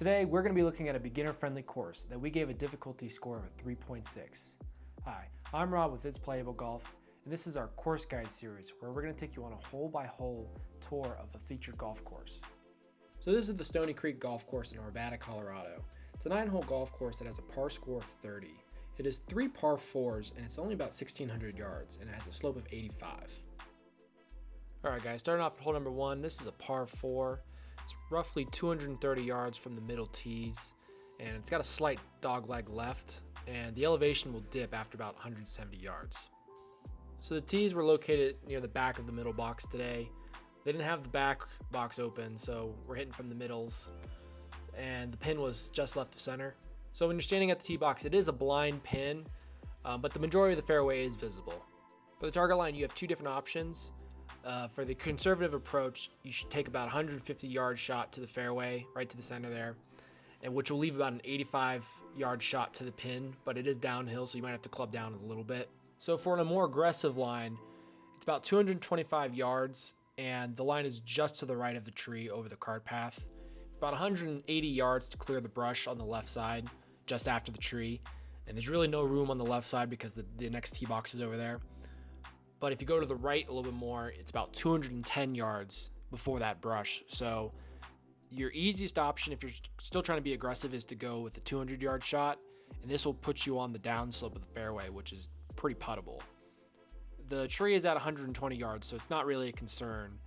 Today, we're going to be looking at a beginner-friendly course that we gave a difficulty score of 3.6. Hi, I'm Rob with It's Playable Golf, and this is our course guide series where we're going to take you on a hole-by-hole tour of a featured golf course. So this is the Stoney Creek Golf Course in Arvada, Colorado. It's a 9-hole golf course that has a par score of 30. It is 3 par 4s, and it's only about 1,600 yards, and it has a slope of 85. Alright guys, starting off at hole number 1, this is a par 4. It's roughly 230 yards from the middle tees, and it's got a slight dogleg left, and the elevation will dip after about 170 yards. So the tees were located near the back of the middle box today. They didn't have the back box open, so we're hitting from the middles, and the pin was just left of center. So when you're standing at the tee box, it is a blind pin, but the majority of the fairway is visible. For the target line, you have two different options. For the conservative approach, you should take about 150 yard shot to the fairway, right to the center there, and which will leave about an 85 yard shot to the pin, but it is downhill, so you might have to club down a little bit. So for a more aggressive line, it's about 225 yards, and the line is just to the right of the tree over the cart path. It's about 180 yards to clear the brush on the left side, just after the tree, and there's really no room on the left side because the next tee box is over there. But if you go to the right a little bit more, it's about 210 yards before that brush. So your easiest option if you're still trying to be aggressive is to go with a 200 yard shot, and this will put you on the downslope of the fairway, which is pretty puttable. The tree is at 120 yards, so it's not really a concern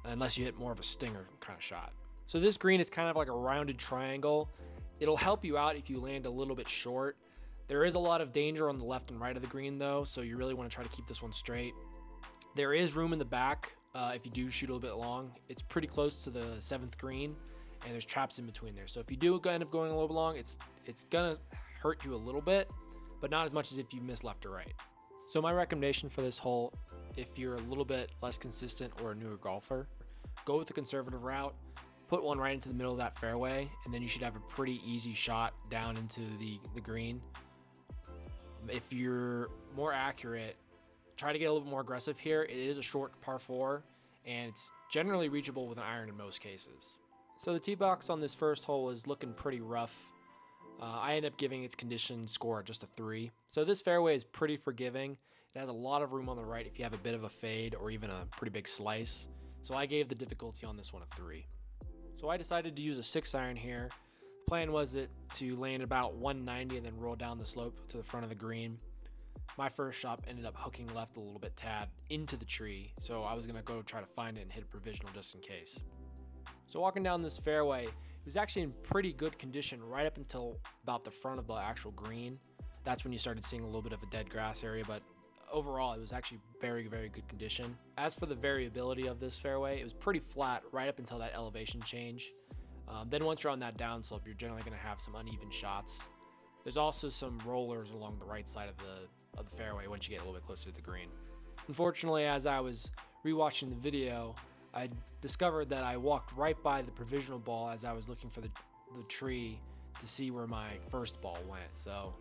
unless you hit more of a stinger kind of shot. So this green is kind of like a rounded triangle. It'll help you out if you land a little bit short. There is a lot of danger on the left and right of the green though, so you really want to try to keep this one straight. There is room in the back if you do shoot a little bit long. It's pretty close to the 7th green, and there's traps in between there. So if you do end up going a little bit long, it's gonna hurt you a little bit, but not as much as if you miss left or right. So my recommendation for this hole, if you're a little bit less consistent or a newer golfer, go with the conservative route. Put one right into the middle of that fairway, and then you should have a pretty easy shot down into the green. If you're more accurate, try to get a little bit more aggressive here. It is a short par 4, and it's generally reachable with an iron in most cases. So the tee box on this first hole was looking pretty rough. I ended up giving its condition score just a 3. So this fairway is pretty forgiving. It has a lot of room on the right if you have a bit of a fade or even a pretty big slice. So I gave the difficulty on this one a 3. So I decided to use a 6-iron here. The plan was to land about 190 and then roll down the slope to the front of the green. My first shot ended up hooking left a little bit tad into the tree, so I was going to go try to find it and hit a provisional just in case. So walking down this fairway, it was actually in pretty good condition right up until about the front of the actual green. That's when you started seeing a little bit of a dead grass area, but overall it was actually very, very good condition. As for the variability of this fairway, it was pretty flat right up until that elevation change. Then once you're on that downslope, you're generally going to have some uneven shots. There's also some rollers along the right side of the fairway once you get a little bit closer to the green. Unfortunately, as I was rewatching the video, I discovered that I walked right by the provisional ball as I was looking for the tree to see where my first ball went. So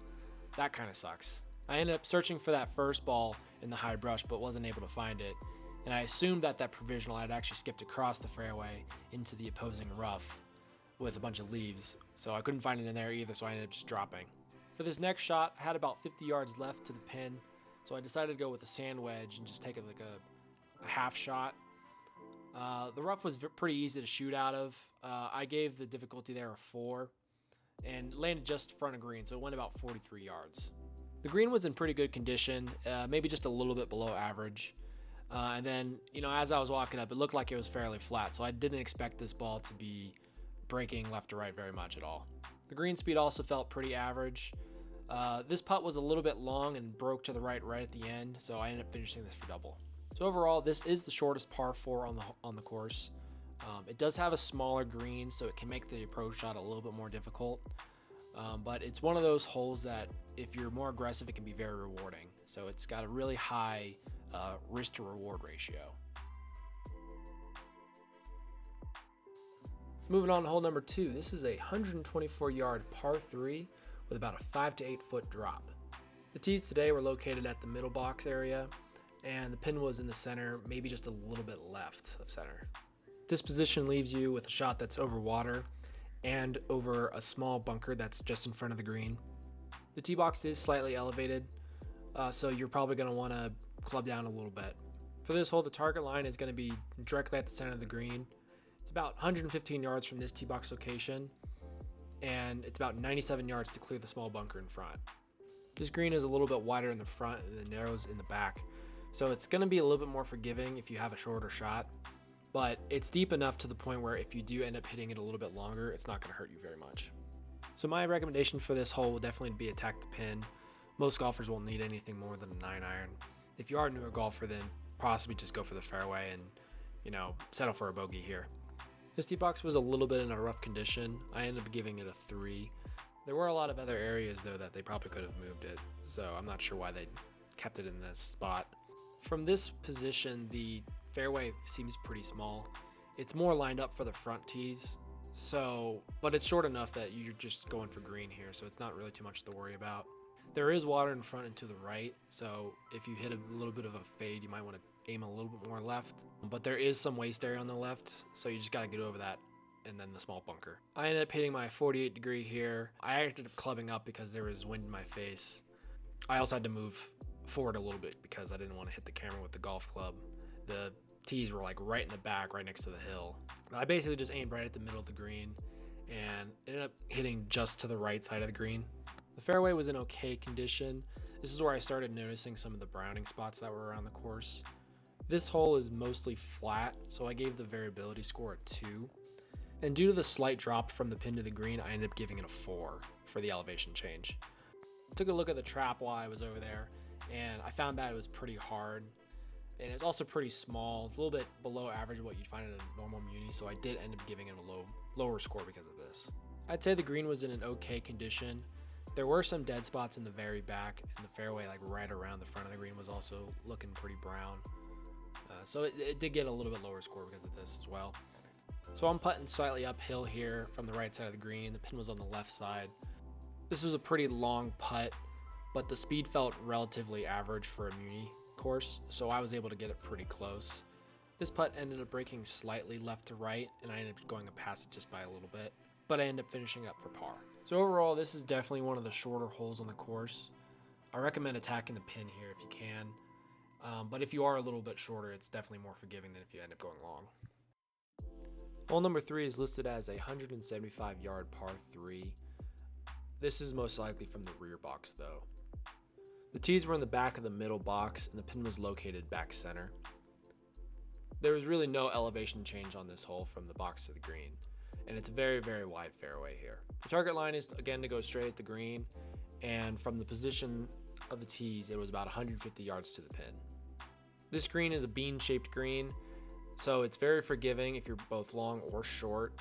that kind of sucks. I ended up searching for that first ball in the high brush, but wasn't able to find it. And I assumed that provisional had actually skipped across the fairway into the opposing rough with a bunch of leaves. So I couldn't find it in there either, so I ended up just dropping. For this next shot, I had about 50 yards left to the pin, so I decided to go with a sand wedge and just take it like a half shot. The rough was pretty easy to shoot out of. I gave the difficulty there a 4 and landed just in front of green, so it went about 43 yards. The green was in pretty good condition, maybe just a little bit below average. And then, as I was walking up, it looked like it was fairly flat, so I didn't expect this ball to be breaking left to right very much at all. The green speed also felt pretty average. This putt was a little bit long and broke to the right at the end, so I ended up finishing this for double. So overall, this is the shortest par 4 on the course. It does have a smaller green, so it can make the approach shot a little bit more difficult. But it's one of those holes that if you're more aggressive, it can be very rewarding. So it's got a really high risk to reward ratio. Moving on to hole number 2, this is a 124 yard par 3 with about a 5 to 8 foot drop. The tees today were located at the middle box area, and the pin was in the center, maybe just a little bit left of center. This position leaves you with a shot that's over water, and over a small bunker that's just in front of the green. The tee box is slightly elevated, so you're probably going to want to club down a little bit. For this hole, the target line is going to be directly at the center of the green. It's about 115 yards from this tee box location, and it's about 97 yards to clear the small bunker in front. This green is a little bit wider in the front and the narrows in the back, so it's going to be a little bit more forgiving if you have a shorter shot, but it's deep enough to the point where if you do end up hitting it a little bit longer, it's not going to hurt you very much. So my recommendation for this hole will definitely be attack the pin. Most golfers won't need anything more than a 9-iron. If you are a newer golfer, then possibly just go for the fairway and, settle for a bogey here. This tee box was a little bit in a rough condition. I ended up giving it a 3. There were a lot of other areas though that they probably could have moved it, so I'm not sure why they kept it in this spot. From this position, the fairway seems pretty small. It's more lined up for the front tees, but it's short enough that you're just going for green here, so it's not really too much to worry about. There is water in front and to the right, so if you hit a little bit of a fade, you might want to aim a little bit more left. But there is some waste area on the left, so you just got to get over that, and then the small bunker. I ended up hitting my 48 degree here. I ended up clubbing up because there was wind in my face. I also had to move forward a little bit because I didn't want to hit the camera with the golf club. The tees were like right in the back, right next to the hill. But I basically just aimed right at the middle of the green and ended up hitting just to the right side of the green. The fairway was in okay condition. This is where I started noticing some of the browning spots that were around the course. This hole is mostly flat, so I gave the variability score a 2. And due to the slight drop from the pin to the green, I ended up giving it a 4 for the elevation change. I took a look at the trap while I was over there, and I found that it was pretty hard. And it's also pretty small. It's a little bit below average of what you'd find in a normal muni, so I did end up giving it a lower score because of this. I'd say the green was in an okay condition. There were some dead spots in the very back, and the fairway like right around the front of the green was also looking pretty brown. So it did get a little bit lower score because of this as well. So I'm putting slightly uphill here from the right side of the green. The pin was on the left side. This was a pretty long putt, but the speed felt relatively average for a muni course, so I was able to get it pretty close. This putt ended up breaking slightly left to right, and I ended up going past it just by a little bit, but I ended up finishing up for par. So overall, this is definitely one of the shorter holes on the course. I recommend attacking the pin here if you can, but if you are a little bit shorter, it's definitely more forgiving than if you end up going long. Hole number 3 is listed as a 175-yard par 3. This is most likely from the rear box though. The tees were in the back of the middle box, and the pin was located back center. There was really no elevation change on this hole from the box to the green, and it's a very, very wide fairway here. The target line is, again, to go straight at the green, and from the position of the tees, it was about 150 yards to the pin. This green is a bean-shaped green, so it's very forgiving if you're both long or short,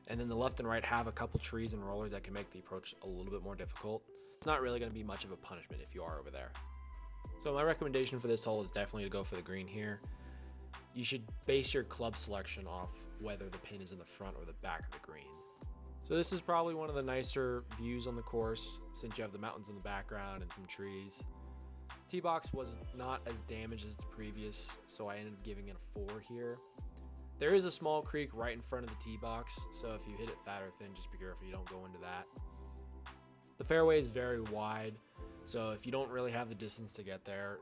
and then the left and right have a couple trees and rollers that can make the approach a little bit more difficult. It's not really going to be much of a punishment if you are over there. So my recommendation for this hole is definitely to go for the green here. You should base your club selection off whether the pin is in the front or the back of the green. So this is probably one of the nicer views on the course since you have the mountains in the background and some trees. Tee box was not as damaged as the previous, so I ended up giving it a 4 here. There is a small creek right in front of the tee box, so if you hit it fat or thin, just be careful you don't go into that. The fairway is very wide, so if you don't really have the distance to get there,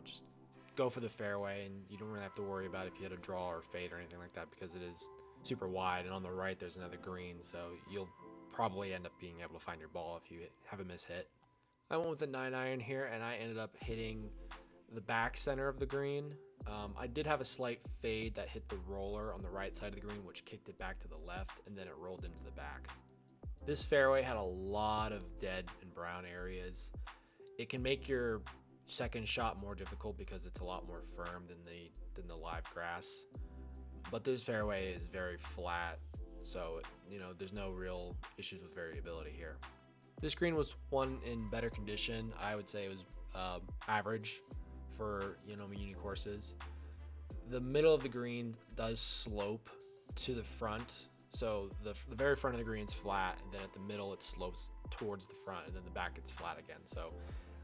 just go for the fairway, and you don't really have to worry about if you hit a draw or fade or anything like that because it is super wide, and on the right there's another green, so you'll probably end up being able to find your ball if you have a mishit. I went with a 9-iron here, and I ended up hitting the back center of the green. I did have a slight fade that hit the roller on the right side of the green, which kicked it back to the left, and then it rolled into the back. This fairway had a lot of dead and brown areas. It can make your second shot more difficult because it's a lot more firm than the live grass. But this fairway is very flat, so there's no real issues with variability here. This green was one in better condition. I would say it was average for muni courses. The middle of the green does slope to the front. So the very front of the green is flat, and then at the middle it slopes towards the front, and then the back gets flat again. So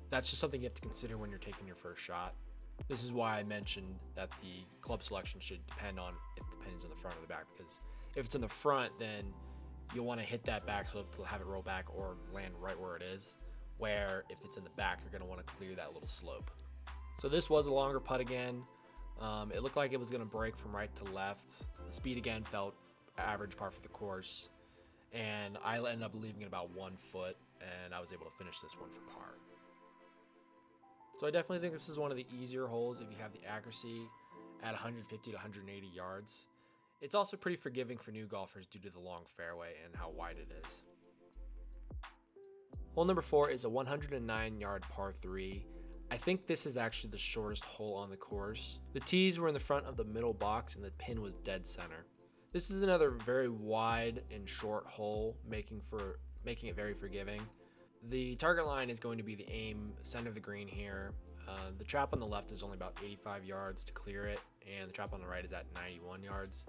that's just something you have to consider when you're taking your first shot. This is why I mentioned that the club selection should depend on if the pin is in the front or the back, because if it's in the front, then you'll want to hit that back slope to have it roll back or land right where it is, where if it's in the back, you're going to want to clear that little slope. So this was a longer putt again. It looked like it was going to break from right to left. The speed again felt average par for the course, and I ended up leaving it about 1 foot, and I was able to finish this one for par. So I definitely think this is one of the easier holes if you have the accuracy at 150 to 180 yards. It's also pretty forgiving for new golfers due to the long fairway and how wide it is. Hole number 4 is a 109-yard par 3. I think this is actually the shortest hole on the course. The tees were in the front of the middle box and the pin was dead center. This is another very wide and short hole, making it very forgiving. The target line is going to be the aim center of the green here. The trap on the left is only about 85 yards to clear it, and the trap on the right is at 91 yards.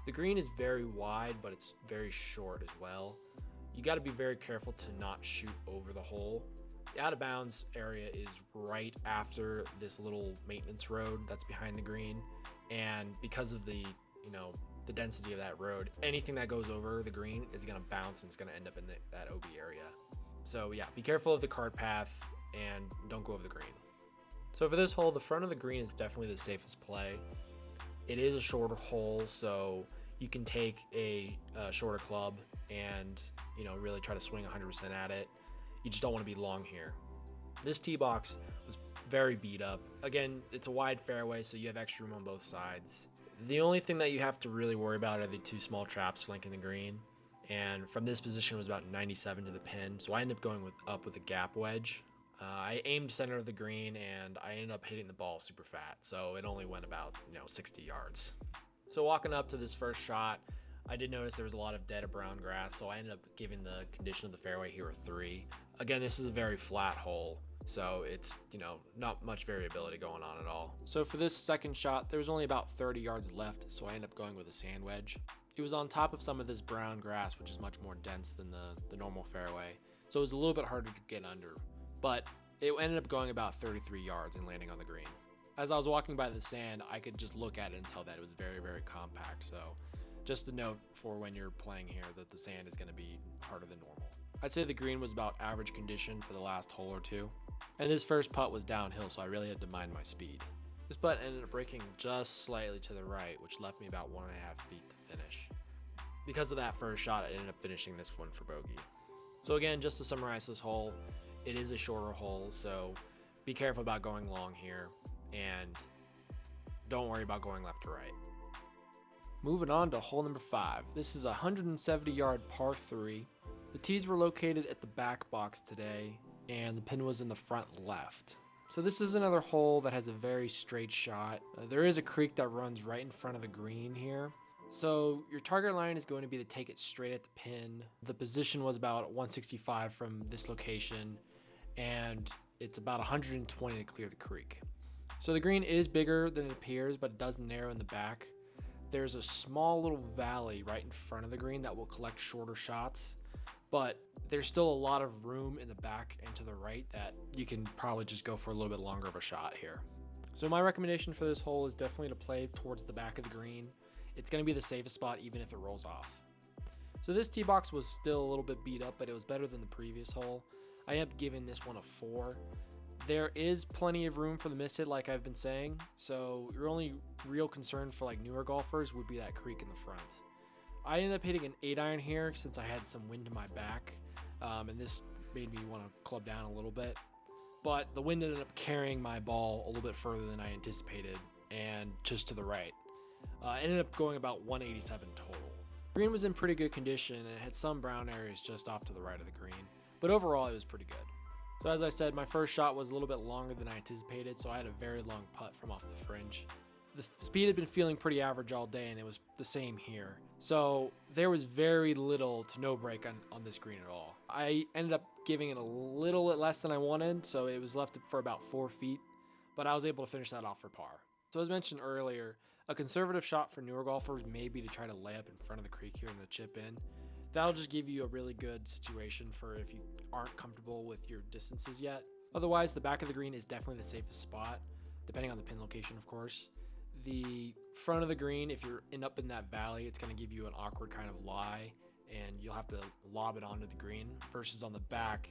The green is very wide, but it's very short as well. You got to be very careful to not shoot over the hole. The out of bounds area is right after this little maintenance road that's behind the green, and because of the density of that road, anything that goes over the green is going to bounce and it's going to end up in that OB area. So yeah, be careful of the cart path and don't go over the green. So for this hole, the front of the green is definitely the safest play. It is a shorter hole, so you can take a shorter club and really try to swing 100% at it. You just don't want to be long here. This tee box was very beat up. Again, it's a wide fairway, so you have extra room on both sides. The only thing that you have to really worry about are the 2 small traps flanking the green. And from this position, it was about 97 to the pin, so I ended up going up with a gap wedge. I aimed center of the green, and I ended up hitting the ball super fat, so it only went about 60 yards. So walking up to this first shot, I did notice there was a lot of dead or brown grass, so I ended up giving the condition of the fairway here a 3. Again, this is a very flat hole, so it's not much variability going on at all. So for this second shot, there was only about 30 yards left, so I ended up going with a sand wedge. It was on top of some of this brown grass, which is much more dense than the normal fairway, so it was a little bit harder to get under, but it ended up going about 33 yards and landing on the green. As I was walking by the sand, I could just look at it and tell that it was very, very compact, so just a note for when you're playing here that the sand is going to be harder than normal. I'd say the green was about average condition for the last hole or two, and this first putt was downhill, so I really had to mind my speed. This putt ended up breaking just slightly to the right, which left me about 1.5 feet to finish. Because of that first shot, I ended up finishing this one for bogey. So again, just to summarize this hole, it is a shorter hole, so be careful about going long here, and don't worry about going left to right. Moving on to hole number 5. This is a 170-yard par 3. The tees were located at the back box today, and the pin was in the front left. So this is another hole that has a very straight shot. There is a creek that runs right in front of the green here. So your target line is going to be to take it straight at the pin. The position was about 165 from this location, and it's about 120 to clear the creek. So the green is bigger than it appears, but it does narrow in the back. There's a small little valley right in front of the green that will collect shorter shots, but there's still a lot of room in the back and to the right that you can probably just go for a little bit longer of a shot here. So my recommendation for this hole is definitely to play towards the back of the green. It's going to be the safest spot even if it rolls off. So this tee box was still a little bit beat up, but it was better than the previous hole. I ended up giving this one a 4. There is plenty of room for the miss hit, like I've been saying, so your only real concern for newer golfers would be that creek in the front. I ended up hitting an 8-iron here since I had some wind to my back, and this made me want to club down a little bit, but the wind ended up carrying my ball a little bit further than I anticipated and just to the right. Ended up going about 187 total. Green was in pretty good condition and it had some brown areas just off to the right of the green, but overall it was pretty good. So as I said, my first shot was a little bit longer than I anticipated, so I had a very long putt from off the fringe. The speed had been feeling pretty average all day, and it was the same here. So there was very little to no break on this green at all. I ended up giving it a little less than I wanted, so it was left for about 4 feet, but I was able to finish that off for par. So as mentioned earlier, a conservative shot for newer golfers may be to try to lay up in front of the creek here and to chip in. That'll just give you a really good situation for if you aren't comfortable with your distances yet. Otherwise, the back of the green is definitely the safest spot, depending on the pin location, of course. The front of the green, if you're up in that valley, it's going to give you an awkward kind of lie, and you'll have to lob it onto the green, versus on the back,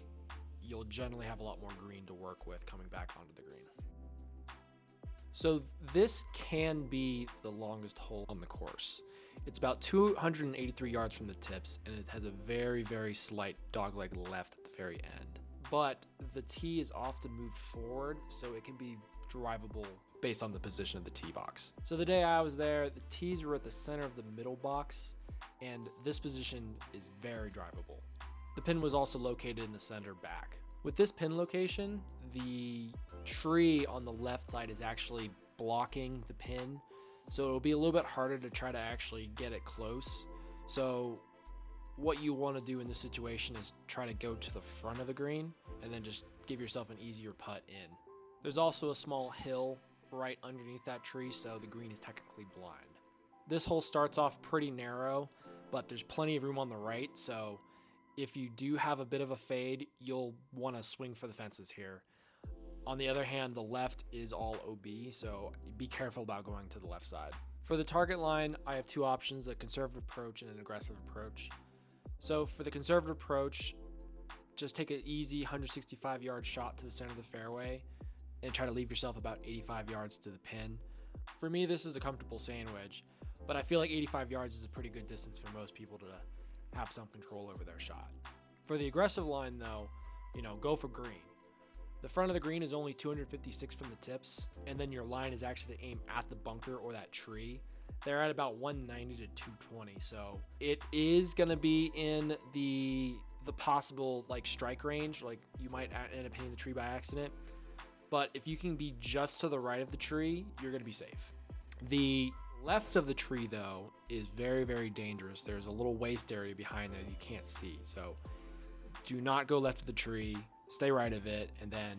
you'll generally have a lot more green to work with coming back onto the green. So this can be the longest hole on the course. It's about 283 yards from the tips, and it has a very, very slight dogleg left at the very end. But the tee is often moved forward, so it can be drivable based on the position of the tee box. So the day I was there, the tees were at the center of the middle box, and this position is very drivable. The pin was also located in the center back. With this pin location, the tree on the left side is actually blocking the pin, so it'll be a little bit harder to try to actually get it close. So what you want to do in this situation is try to go to the front of the green and then just give yourself an easier putt in. There's also a small hill right underneath that tree, so the green is technically blind. This hole starts off pretty narrow, but there's plenty of room on the right, so if you do have a bit of a fade, you'll want to swing for the fences here. On the other hand, the left is all OB, so be careful about going to the left side. For the target line, I have two options, a conservative approach and an aggressive approach. So for the conservative approach, just take an easy 165-yard shot to the center of the fairway and try to leave yourself about 85 yards to the pin. For me, this is a comfortable sandwich, but I feel like 85 yards is a pretty good distance for most people to have some control over their shot. For the aggressive line though, go for green. The front of the green is only 256 from the tips, and then your line is actually to aim at the bunker or that tree. They're at about 190 to 220, so it is gonna be in the possible strike range. Like you might end up hitting the tree by accident, but if you can be just to the right of the tree, you're gonna be safe. The left of the tree though is very, very dangerous. There's a little waste area behind there that you can't see, so do not go left of the tree, stay right of it, and then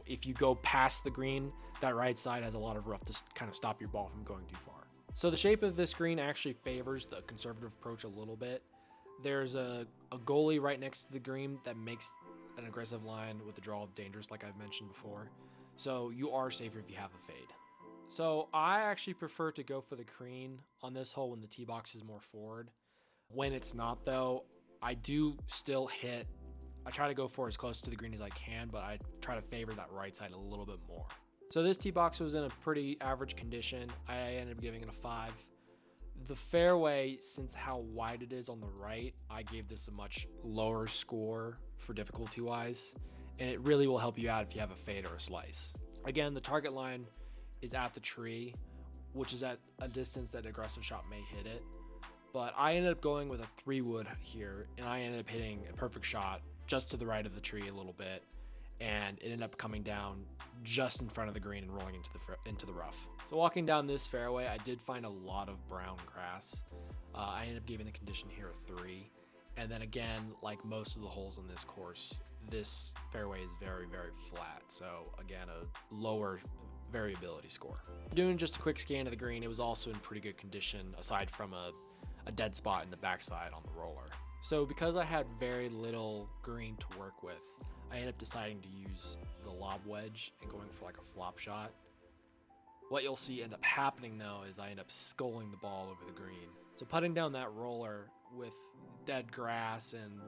if you go past the green, that right side has a lot of rough to kind of stop your ball from going too far. So the shape of this green actually favors the conservative approach a little bit. There's a goalie right next to the green that makes an aggressive line with the draw dangerous, like I've mentioned before, so you are safer if you have a fade. So I actually prefer to go for the green on this hole when the tee box is more forward. When it's not though, I do still hit. I try to go for as close to the green as I can, but I try to favor that right side a little bit more. So this tee box was in a pretty average condition. I ended up giving it a 5. The fairway, since how wide it is on the right, I gave this a much lower score for difficulty wise, and it really will help you out if you have a fade or a slice. Again, the target line is at the tree, which is at a distance that an aggressive shot may hit it. But I ended up going with a 3-wood here, and I ended up hitting a perfect shot just to the right of the tree a little bit, and it ended up coming down just in front of the green and rolling into the rough. So walking down this fairway, I did find a lot of brown grass. I ended up giving the condition here a 3. And then again, like most of the holes on this course, this fairway is very, very flat. So again, a lower variability score. Doing just a quick scan of the green, it was also in pretty good condition aside from a dead spot in the backside on the roller. So because I had very little green to work with, I ended up deciding to use the lob wedge and going for a flop shot. What you'll see end up happening though is I end up sculling the ball over the green. So putting down that roller with dead grass and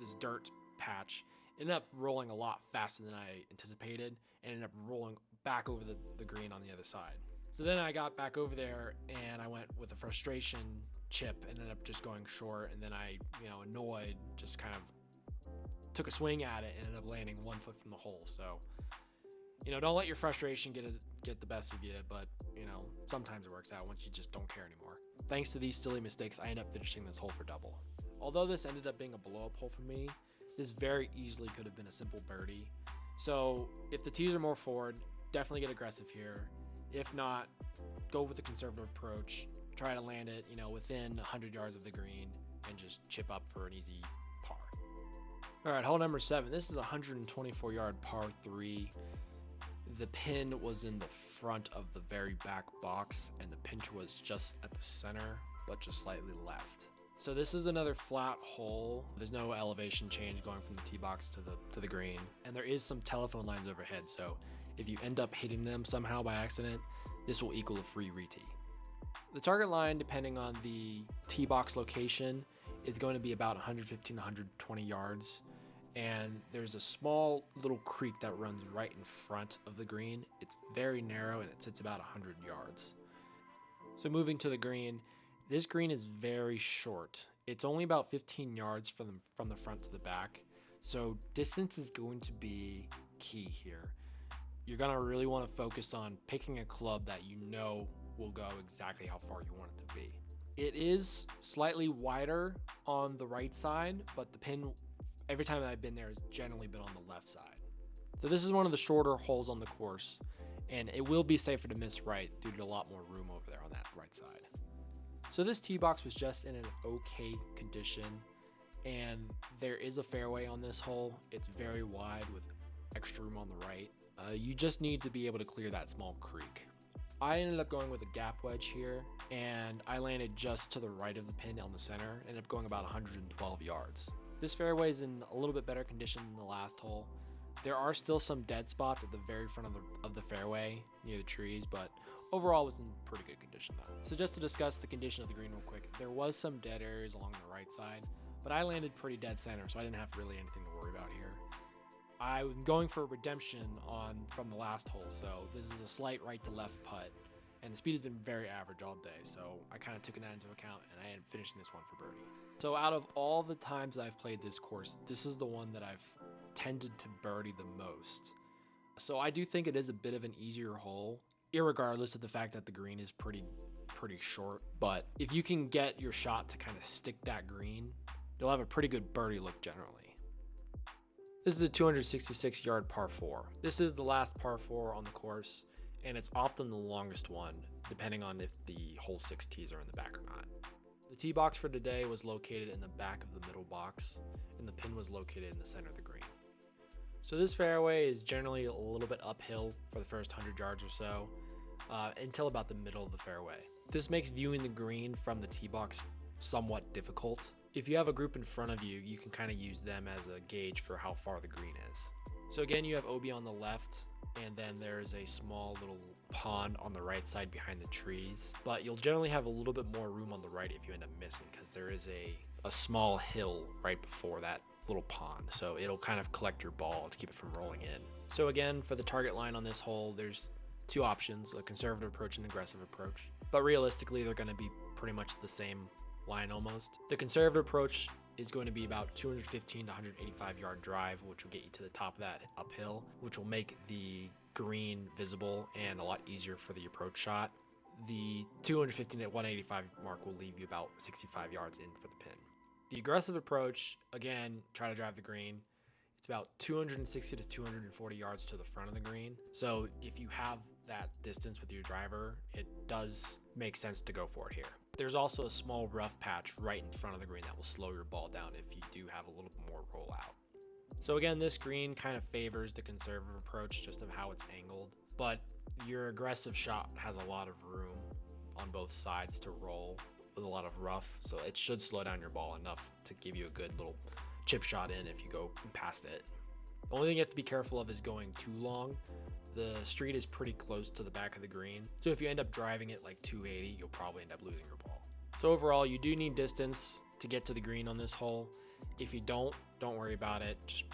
this dirt patch ended up rolling a lot faster than I anticipated and ended up rolling back over the green on the other side. So then I got back over there and I went with a frustration chip and ended up just going short, and then I, annoyed, just kind of took a swing at it and ended up landing 1 foot from the hole. So, don't let your frustration get the best of you, but, sometimes it works out once you just don't care anymore. Thanks to these silly mistakes, I ended up finishing this hole for double. Although this ended up being a blow-up hole for me, this very easily could have been a simple birdie. So if the tees are more forward, definitely get aggressive here. If not, go with the conservative approach. Try to land it, within 100 yards of the green and just chip up for an easy par. All right, hole number 7. This is a 124-yard par 3. The pin was in the front of the very back box, and the pinch was just at the center, but just slightly left. So this is another flat hole. There's no elevation change going from the tee box to the green, and there is some telephone lines overhead. So if you end up hitting them somehow by accident, this will equal a free re-tee. The target line, depending on the tee box location, is going to be about 115 to 120 yards. And there's a small little creek that runs right in front of the green. It's very narrow and it sits about 100 yards. So moving to the green, this green is very short. It's only about 15 yards from the front to the back. So distance is going to be key here. You're going to really want to focus on picking a club that you know will go exactly how far you want it to be. It is slightly wider on the right side, but the pin, every time that I've been there, has generally been on the left side. So this is one of the shorter holes on the course, and it will be safer to miss right due to a lot more room over there on that right side. So this tee box was just in an okay condition, and there is a fairway on this hole. It's very wide with extra room on the right. You just need to be able to clear that small creek. I ended up going with a gap wedge here, and I landed just to the right of the pin on the center, ended up going about 112 yards. This fairway is in a little bit better condition than the last hole. There are still some dead spots at the very front of the fairway near the trees, but overall it was in pretty good condition though. So just to discuss the condition of the green real quick, there was some dead areas along the right side, but I landed pretty dead center, so I didn't have really anything to worry about here. I'm going for a redemption from the last hole, so this is a slight right to left putt, and the speed has been very average all day, so I kind of took that into account, and I ended up finishing this one for birdie. So out of all the times that I've played this course, this is the one that I've tended to birdie the most. So I do think it is a bit of an easier hole, irregardless of the fact that the green is pretty short, but if you can get your shot to kind of stick that green, you'll have a pretty good birdie look generally. This is a 266-yard par 4. This is the last par 4 on the course, and it's often the longest one, depending on if the hole 6 tees are in the back or not. The tee box for today was located in the back of the middle box, and the pin was located in the center of the green. So this fairway is generally a little bit uphill for the first 100 yards or so, until about the middle of the fairway. This makes viewing the green from the tee box somewhat difficult. If you have a group in front of you, you can kind of use them as a gauge for how far the green is. So again, you have OB on the left, and then there's a small little pond on the right side behind the trees, but you'll generally have a little bit more room on the right if you end up missing, because there is a small hill right before that little pond, so it'll kind of collect your ball to keep it from rolling in. So again, for the target line on this hole, there's two options, a conservative approach and an aggressive approach, but realistically they're going to be pretty much the same line almost. The conservative approach is going to be about 215 to 185 yard drive, which will get you to the top of that uphill, which will make the green visible and a lot easier for the approach shot. The 215 to 185 mark will leave you about 65 yards in for the pin. The aggressive approach, again, try to drive the green. It's about 260 to 240 yards to the front of the green. So if you have that distance with your driver, it does make sense to go for it here. There's also a small rough patch right in front of the green that will slow your ball down if you do have a little more rollout. So again, this green kind of favors the conservative approach just of how it's angled, but your aggressive shot has a lot of room on both sides to roll with a lot of rough, so it should slow down your ball enough to give you a good little chip shot in if you go past it. The only thing you have to be careful of is going too long. The street is pretty close to the back of the green, so if you end up driving it like 280, you'll probably end up losing your ball. So overall, you do need distance to get to the green on this hole. If you don't worry about it. Just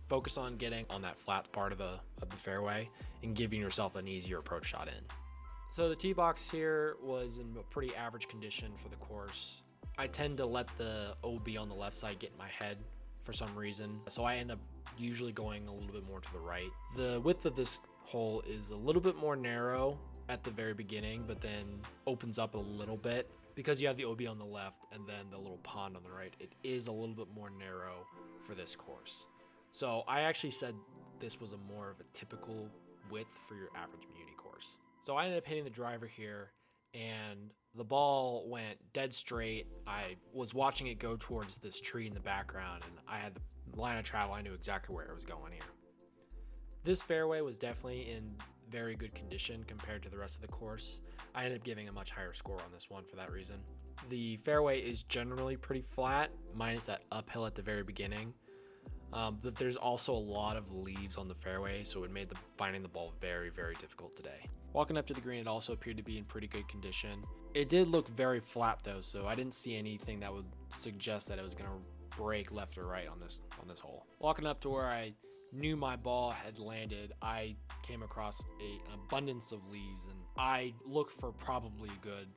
focus on getting on that flat part of the fairway and giving yourself an easier approach shot in. So the tee box here was in a pretty average condition for the course. I tend to let the OB on the left side get in my head for some reason, so I end up usually going a little bit more to the right. The width of this hole is a little bit more narrow at the very beginning, but then opens up a little bit because you have the OB on the left and then the little pond on the right. It is a little bit more narrow for this course. So I actually said this was a more of a typical width for your average muni course. So I ended up hitting the driver here, and the ball went dead straight. I was watching it go towards this tree in the background, and I had the line of travel. I knew exactly where it was going here. This fairway was definitely in very good condition compared to the rest of the course. I ended up giving a much higher score on this one for that reason. The fairway is generally pretty flat, minus that uphill at the very beginning. But there's also a lot of leaves on the fairway, so it made finding the ball very, very difficult today. Walking up to the green, it also appeared to be in pretty good condition. It did look very flat though, so I didn't see anything that would suggest that it was going to break left or right on this hole. Walking up to where I knew my ball had landed, I came across an abundance of leaves, and I looked for probably a good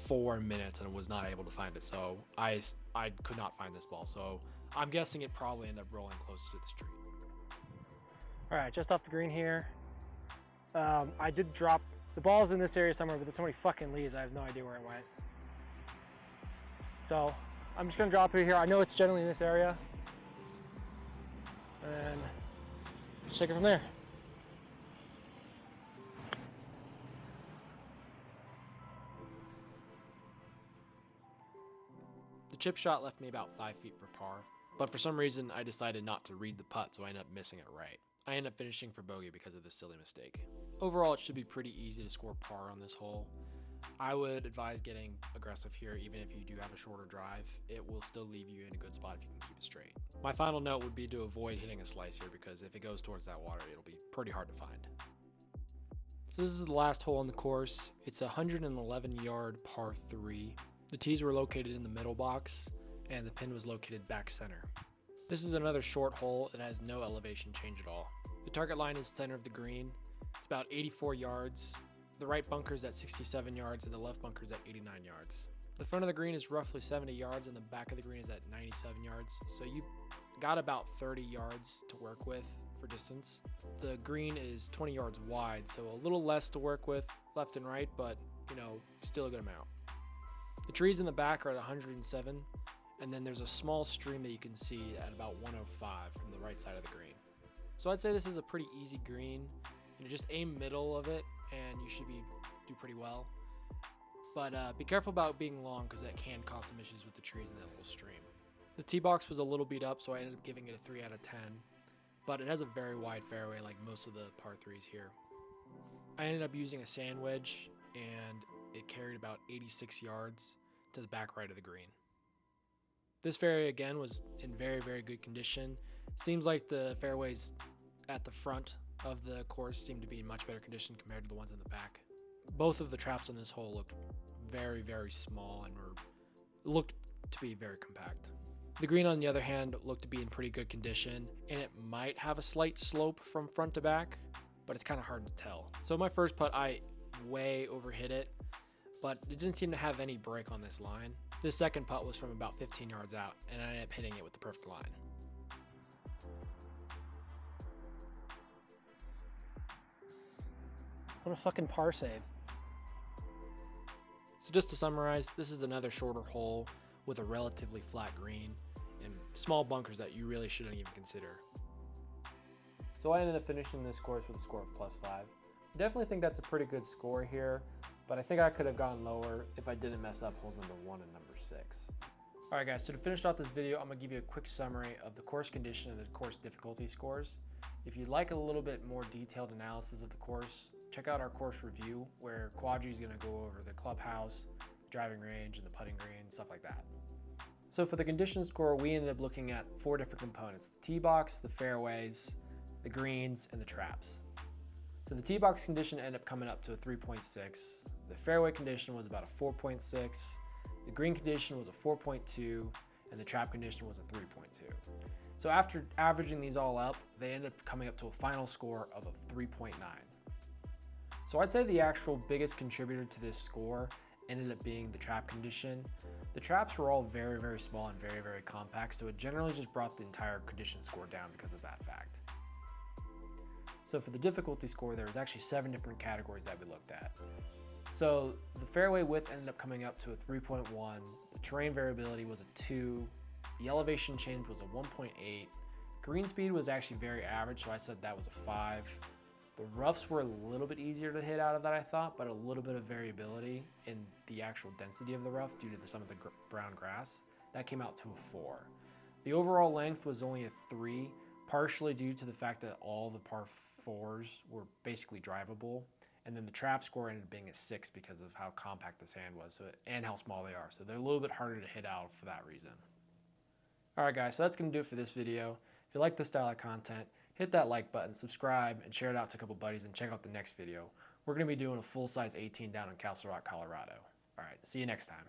4 minutes and was not able to find it. So I could not find this ball. So I'm guessing it probably ended up rolling close to the street. All right, just off the green here. I did drop the ball's in this area somewhere, but there's so many fucking leaves, I have no idea where it went. So I'm just gonna drop it here. I know it's generally in this area, and just take it from there. The chip shot left me about 5 feet for par, but for some reason I decided not to read the putt, so I ended up missing it right. I ended up finishing for bogey because of this silly mistake. Overall, it should be pretty easy to score par on this hole. I would advise getting aggressive here, even if you do have a shorter drive. It will still leave you in a good spot if you can keep it straight. My final note would be to avoid hitting a slice here, because if it goes towards that water, it'll be pretty hard to find. So this is the last hole on the course. It's a 111-yard par 3. The tees were located in the middle box, and the pin was located back center. This is another short hole that has no elevation change at all. The target line is center of the green. It's about 84 yards. The right bunker is at 67 yards, and the left bunker is at 89 yards. The front of the green is roughly 70 yards, and the back of the green is at 97 yards. So you've got about 30 yards to work with for distance. The green is 20 yards wide, so a little less to work with left and right, but still a good amount. The trees in the back are at 107, and then there's a small stream that you can see at about 105 from the right side of the green. So I'd say this is a pretty easy green. Just aim middle of it, and you should do pretty well. But be careful about being long, because that can cause some issues with the trees and that little stream. The tee box was a little beat up, so I ended up giving it a 3 out of 10. But it has a very wide fairway, like most of the par 3s here. I ended up using a sand wedge, and it carried about 86 yards to the back right of the green. This fairway again was in very, very good condition. Seems like the fairways at the front of the course seem to be in much better condition compared to the ones in the back. Both of the traps on this hole looked very, very small and looked to be very compact. The green, on the other hand, looked to be in pretty good condition, and it might have a slight slope from front to back, but it's kind of hard to tell. So my first putt, I way overhit it, but it didn't seem to have any break on this line. This second putt was from about 15 yards out, and I ended up hitting it with the perfect line. What a fucking par save. So just to summarize, this is another shorter hole with a relatively flat green and small bunkers that you really shouldn't even consider. So I ended up finishing this course with a score of +5. I definitely think that's a pretty good score here, but I think I could have gone lower if I didn't mess up holes number 1 and number 6. All right guys, so to finish off this video, I'm gonna give you a quick summary of the course condition and the course difficulty scores. If you'd like a little bit more detailed analysis of the course, check out our course review, where Quadri is gonna go over the clubhouse, driving range, and the putting green, stuff like that. So for the condition score, we ended up looking at 4 different components: the tee box, the fairways, the greens, and the traps. So the tee box condition ended up coming up to a 3.6. The fairway condition was about a 4.6. The green condition was a 4.2, and the trap condition was a 3.2. So after averaging these all up, they ended up coming up to a final score of a 3.9. So I'd say the actual biggest contributor to this score ended up being the trap condition. The traps were all very, very small and very, very compact, so it generally just brought the entire condition score down because of that fact. So for the difficulty score, there was actually 7 different categories that we looked at. So the fairway width ended up coming up to a 3.1, the terrain variability was a 2, the elevation change was a 1.8, green speed was actually very average, so I said that was a 5. The roughs were a little bit easier to hit out of that, I thought, but a little bit of variability in the actual density of the rough due to some of the brown grass. That came out to a 4. The overall length was only a 3, partially due to the fact that all the par 4s were basically drivable. And then the trap score ended up being a 6 because of how compact the sand was and how small they are. So they're a little bit harder to hit out for that reason. All right, guys, so that's going to do it for this video. If you like this style of content, hit that like button, subscribe, and share it out to a couple buddies, and check out the next video. We're going to be doing a full-size 18 down in Castle Rock, Colorado. All right, see you next time.